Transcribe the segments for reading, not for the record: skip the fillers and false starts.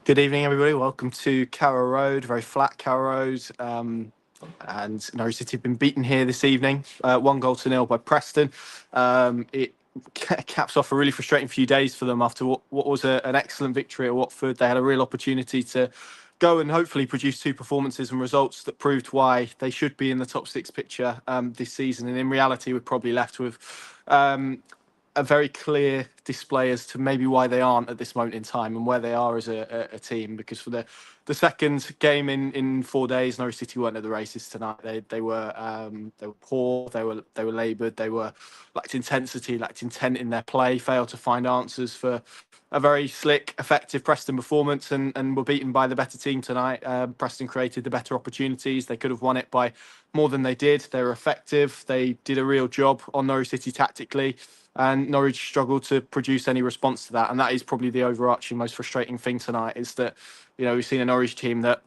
Good evening, everybody. Welcome to Carrow Road, very flat Carrow Road. And Norwich City have been beaten here this evening, 1-0 by Preston. It caps off a really frustrating few days for them after what was an excellent victory at Watford. They had a real opportunity to go and hopefully produce two performances and results that proved why they should be in the top six picture this season. And in reality, we're probably left with a very clear display as to maybe why they aren't at this moment in time and where they are as a team. Because for the second game in 4 days, Norwich City weren't at the races tonight. They were poor. They were laboured. They lacked intensity, lacked intent in their play. Failed to find answers for a very slick, effective Preston performance, and were beaten by the better team tonight. Preston created the better opportunities. They could have won it by more than they did. They were effective. They did a real job on Norwich City tactically. And Norwich struggled to produce any response to that. And that is probably the overarching, most frustrating thing tonight, is that, we've seen a Norwich team that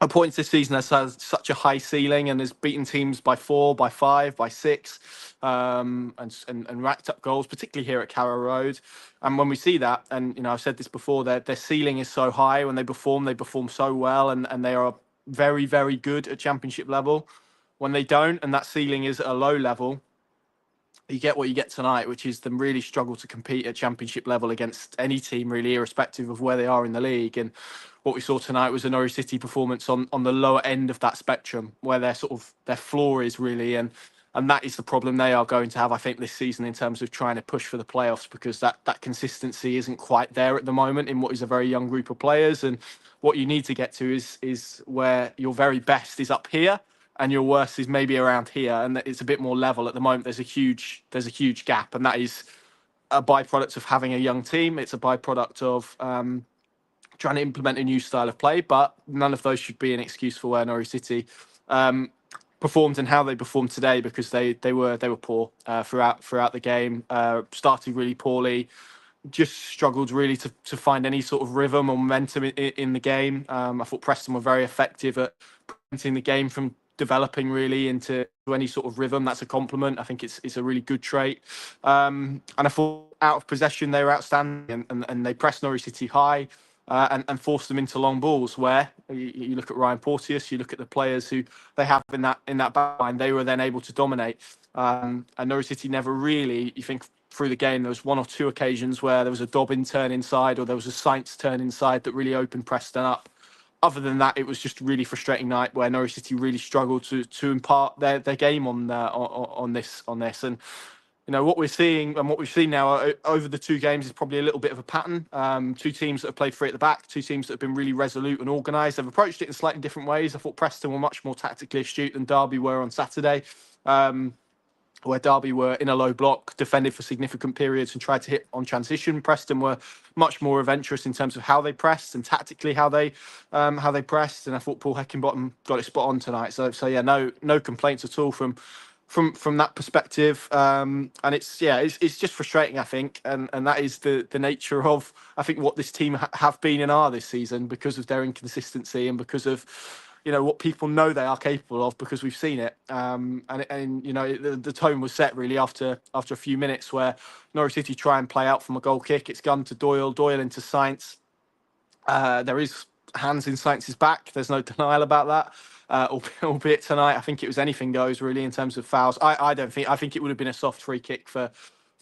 at points this season has such a high ceiling and has beaten teams by 4, by 5, by 6, and racked up goals, particularly here at Carrow Road. And when we see that, and I've said this before, their ceiling is so high. When they perform so well, and they are very, very good at championship level. When they don't, and that ceiling is at a low level, you get what you get tonight, which is them really struggle to compete at championship level against any team, really, irrespective of where they are in the league. And what we saw tonight was a Norwich City performance on the lower end of that spectrum, where their floor is really, and that is the problem they are going to have, I think, this season in terms of trying to push for the playoffs, because that consistency isn't quite there at the moment in what is a very young group of players. And what you need to get to is where your very best is up here and your worst is maybe around here, and it's a bit more level at the moment. There's a huge gap, and that is a byproduct of having a young team. It's a byproduct of trying to implement a new style of play, but none of those should be an excuse for where Norwich City performed and how they performed today, because they were poor throughout the game. Started really poorly, just struggled really to find any sort of rhythm or momentum in the game. I thought Preston were very effective at preventing the game from developing really into any sort of rhythm. That's a compliment. I think it's a really good trait. And I thought out of possession they were outstanding, and they pressed Norwich City high and forced them into long balls. Where you look at Ryan Porteous, you look at the players who they have in that back line, they were then able to dominate. And Norwich City never really, you think through the game, there was one or two occasions where there was a Dobbin turn inside or there was a Sainz turn inside that really opened Preston up. Other than that, it was just a really frustrating night where Norwich City really struggled to impart their game on this. And what we're seeing and what we've seen now over the two games is probably a little bit of a pattern. Two teams that have played free at the back, two teams that have been really resolute and organised. They've approached it in slightly different ways. I thought Preston were much more tactically astute than Derby were on Saturday. Where Derby were in a low block, defended for significant periods and tried to hit on transition. Preston were much more adventurous in terms of how they pressed and tactically how they pressed. And I thought Paul Heckingbottom got it spot on tonight. So yeah, no complaints at all from that perspective. And it's just frustrating, I think, and that is the nature of, I think, what this team have been and are this season, because of their inconsistency and because of what people know they are capable of, because we've seen it. And the tone was set really after a few minutes where Norwich City try and play out from a goal kick. It's gone to Doyle into Sainz. There is hands in Sainz's back. There's no denial about that. Albeit tonight, I think it was anything goes really in terms of fouls. I think it would have been a soft free kick for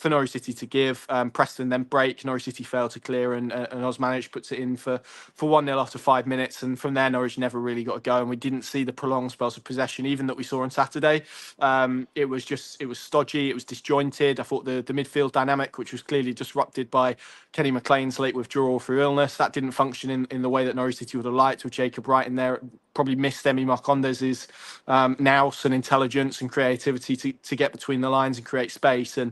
Norwich City to give. Preston then break. Norwich City failed to clear, and Osmanich puts it in for 1-0 after 5 minutes. And from there, Norwich never really got a go, and we didn't see the prolonged spells of possession even that we saw on Saturday. It was stodgy. It was disjointed. I thought the midfield dynamic, which was clearly disrupted by Kenny McLean's late withdrawal through illness, that didn't function in the way that Norwich City would have liked, with Jacob Wright in there. Probably missed Emi Marcondes' nous and intelligence and creativity to get between the lines and create space. And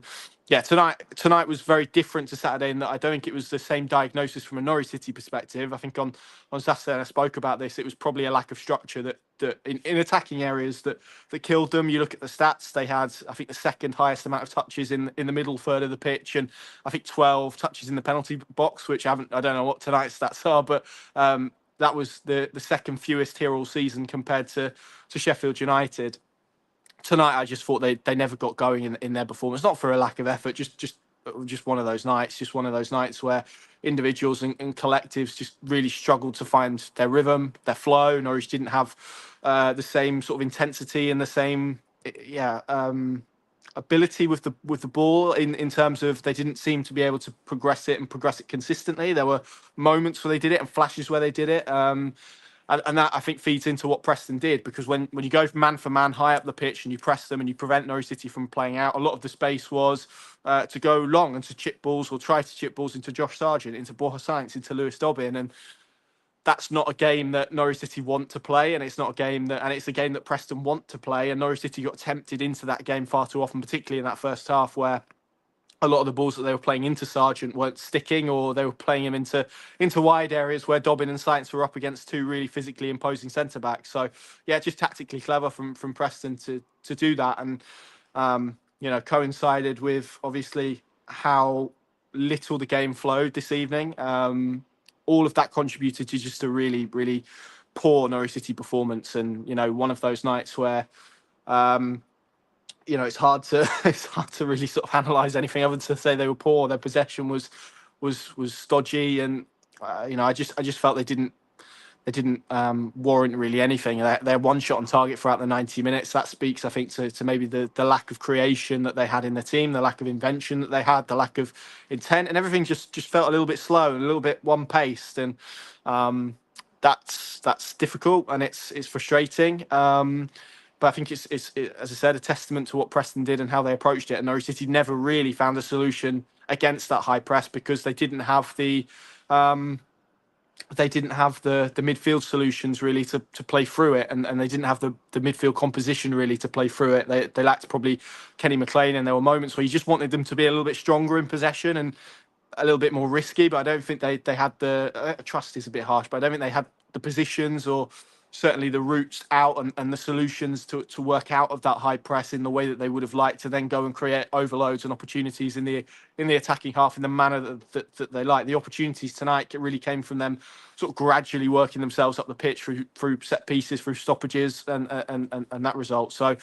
yeah, tonight was very different to Saturday in that I don't think it was the same diagnosis from a Norwich City perspective. I think on Saturday, and I spoke about this, it was probably a lack of structure that in attacking areas that killed them. You look at the stats, they had, I think, the second highest amount of touches in the middle third of the pitch, and I think 12 touches in the penalty box, which I don't know what tonight's stats are, but that was the second fewest here all season compared to Sheffield United. Tonight, I just thought they never got going in their performance, not for a lack of effort, just just one of those nights where individuals and collectives just really struggled to find their rhythm, their flow. Norwich didn't have the same sort of intensity and the same, ability with the ball in terms of they didn't seem to be able to progress it consistently. There were moments where they did it and flashes where they did it. And that, I think, feeds into what Preston did, because when you go man for man high up the pitch and you press them and you prevent Norwich City from playing out, a lot of the space was to go long and to chip balls or try to chip balls into Josh Sargent, into Borja Sainz, into Lewis Dobbin. And that's not a game that Norwich City want to play, and it's not a game that, and it's a game that Preston want to play. And Norwich City got tempted into that game far too often, particularly in that first half, where a lot of the balls that they were playing into Sargent weren't sticking, or they were playing him into wide areas where Dobbin and Sainz were up against two really physically imposing centre backs. So yeah, just tactically clever from Preston to do that, and coincided with obviously how little the game flowed this evening. All of that contributed to just a really, really poor Norwich City performance, and one of those nights where it's hard to really sort of analyse anything other than to say they were poor. Their possession was stodgy, and I just felt they didn't warrant really anything. They're one shot on target throughout the 90 minutes. That speaks, I think, to maybe the lack of creation that they had in the team, the lack of invention that they had, the lack of intent, and everything just felt a little bit slow and a little bit one-paced, and that's difficult and it's frustrating. But I think it's as I said, a testament to what Preston did and how they approached it. And Norwich City never really found a solution against that high press, because they didn't have the midfield solutions really to play through it, and they didn't have the midfield composition really to play through it. They lacked probably Kenny McLean, and there were moments where you just wanted them to be a little bit stronger in possession and a little bit more risky. But I don't think they had the trust is a bit harsh, but I don't think they had the positions or certainly the routes out and the solutions to work out of that high press in the way that they would have liked to then go and create overloads and opportunities in the attacking half in the manner that they like. The opportunities tonight really came from them sort of gradually working themselves up the pitch through set pieces, through stoppages, and that result. So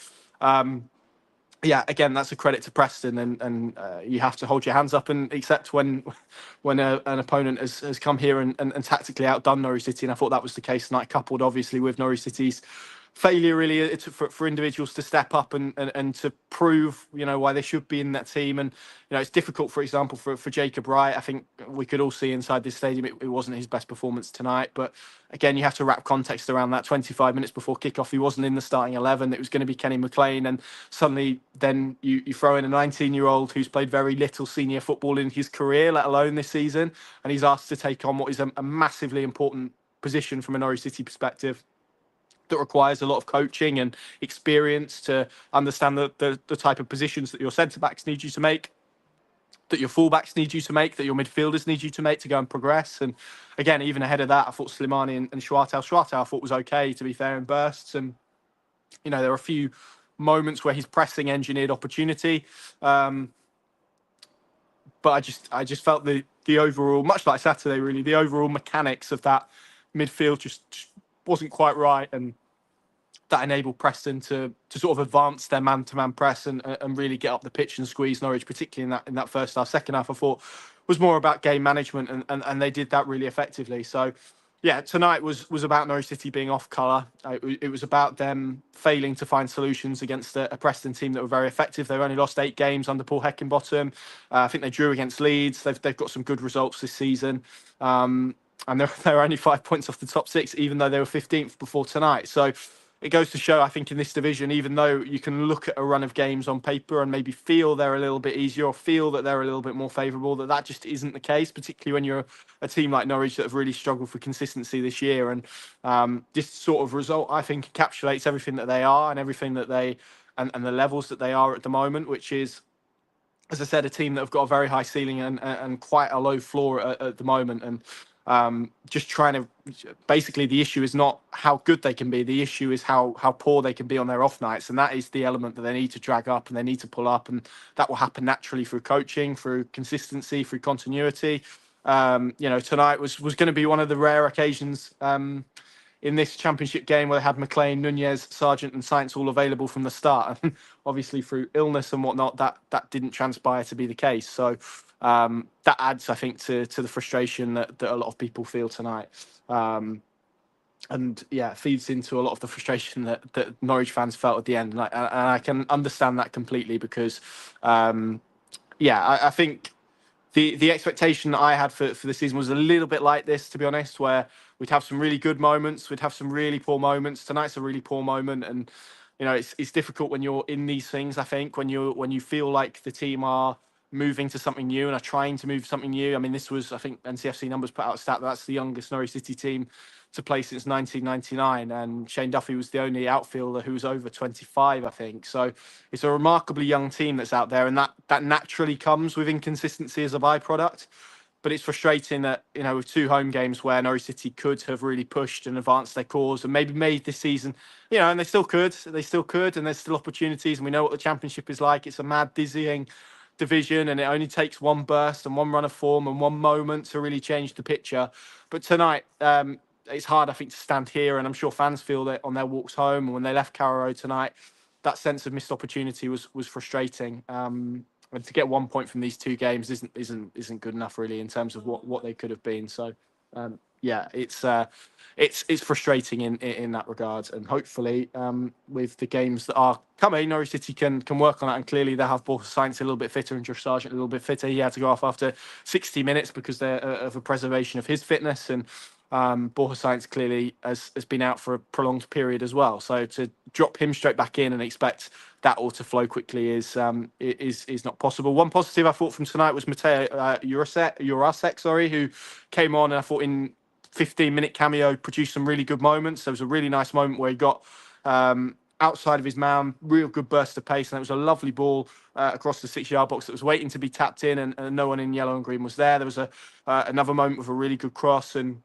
yeah, again, that's a credit to Preston, and you have to hold your hands up and accept when an opponent has come here and tactically outdone Norwich City. And I thought that was the case tonight, coupled obviously with Norwich City's failure really for individuals to step up and to prove why they should be in that team. And it's difficult, for example, for Jacob Wright. I think we could all see inside this stadium it wasn't his best performance tonight, but again, you have to wrap context around that. 25 minutes before kickoff, he wasn't in the starting 11. It was going to be Kenny McLean, and suddenly then you throw in a 19-year-old who's played very little senior football in his career, let alone this season, and he's asked to take on what is a massively important position from a Norwich City perspective, that requires a lot of coaching and experience to understand the type of positions that your centre-backs need you to make, that your full-backs need you to make, that your midfielders need you to make to go and progress. And again, even ahead of that, I thought Slimani and Schwartau I thought was okay, to be fair, in bursts. And, there were a few moments where his pressing engineered opportunity. But I just felt the overall, much like Saturday, really, the overall mechanics of that midfield just wasn't quite right, and that enabled Preston to sort of advance their man-to-man press and really get up the pitch and squeeze Norwich, particularly in that first half. Second half, I thought, was more about game management, and they did that really effectively. So, yeah, tonight was about Norwich City being off colour. It was about them failing to find solutions against a Preston team that were very effective. They've only lost 8 games under Paul Heckingbottom. I think they drew against Leeds. They've got some good results this season. And they're only 5 points off the top 6, even though they were 15th before tonight. So it goes to show, I think, in this division, even though you can look at a run of games on paper and maybe feel they're a little bit easier or feel that they're a little bit more favourable, that just isn't the case, particularly when you're a team like Norwich that have really struggled for consistency this year. And this sort of result, I think, encapsulates everything that they are and everything that they and the levels that they are at the moment, which is, as I said, a team that have got a very high ceiling and quite a low floor at the moment. And just trying to, basically, the issue is not how good they can be. The issue is how poor they can be on their off nights. And that is the element that they need to drag up and they need to pull up. And that will happen naturally through coaching, through consistency, through continuity. Tonight was going to be one of the rare occasions in this championship game where they had McLean, Nunez, Sargent, and Sainz all available from the start. And obviously, through illness and whatnot, that didn't transpire to be the case. So that adds, I think, to the frustration that a lot of people feel tonight. And yeah, it feeds into a lot of the frustration that Norwich fans felt at the end. And I can understand that completely because, I think the expectation that I had for the season was a little bit like this, to be honest, where we'd have some really good moments, we'd have some really poor moments. Tonight's a really poor moment, and it's difficult when you're in these things. I think when you feel like the team are moving to something new and are trying to move something new. I mean, this was, I think NCFC numbers put out a stat that's the youngest Norwich City team to play since 1999, and Shane Duffy was the only outfielder who was over 25, I think. So it's a remarkably young team that's out there, and that naturally comes with inconsistency as a byproduct. But it's frustrating that, with 2 home games where Norwich City could have really pushed and advanced their cause and maybe made this season, and they still could, and there's still opportunities, and we know what the Championship is like. It's a mad, dizzying division, and it only takes one burst and one run of form and one moment to really change the picture. But tonight, it's hard, I think, to stand here, and I'm sure fans feel that on their walks home and when they left Carrow Road tonight, that sense of missed opportunity was frustrating. And to get 1 point from these 2 games isn't good enough, really, in terms of what they could have been. So it's frustrating in that regard, and hopefully with the games that are coming, Norwich City can work on that. And clearly they have Borja Sainz a little bit fitter and Josh Sargent a little bit fitter. He had to go off after 60 minutes because of a preservation of his fitness, and Borja Sainz clearly has been out for a prolonged period as well. So to drop him straight back in and expect that all to flow quickly is not possible. One positive I thought from tonight was Mateo Jurasek, who came on, and I thought in 15-minute cameo produced some really good moments. There was a really nice moment where he got outside of his man, real good burst of pace, and it was a lovely ball across the 6-yard box that was waiting to be tapped in, and no one in yellow and green was there. There was another moment with a really good cross, and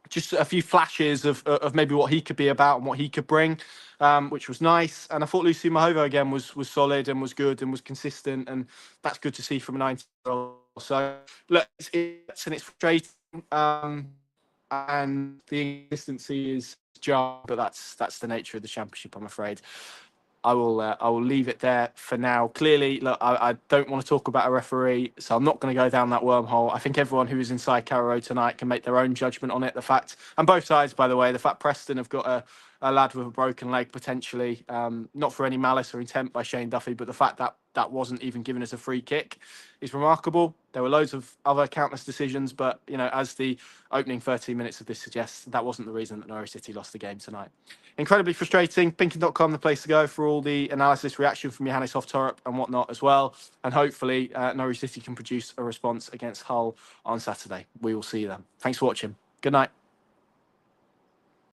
just a few flashes of maybe what he could be about and what he could bring, which was nice. And I thought Lucy Mahova again was solid and was good and was consistent, and that's good to see from a 19-year-old. So look, it's frustrating, and the inconsistency is jarring, but that's the nature of the Championship, I'm afraid. I will leave it there for now. Clearly, look, I don't want to talk about a referee, so I'm not going to go down that wormhole. I think everyone who is inside Carrow Road tonight can make their own judgment on it. The fact, and both sides, by the way, the fact Preston have got a lad with a broken leg potentially, not for any malice or intent by Shane Duffy, but the fact that wasn't even given as a free kick is remarkable. There were loads of other countless decisions, but as the opening 13 minutes of this suggests, that wasn't the reason that Norwich City lost the game tonight. Incredibly frustrating. Pinkin.com, the place to go for all the analysis, reaction from Johannes Hoftorp and whatnot as well. And hopefully Norwich City can produce a response against Hull on Saturday. We will see them. Thanks for watching. Good night.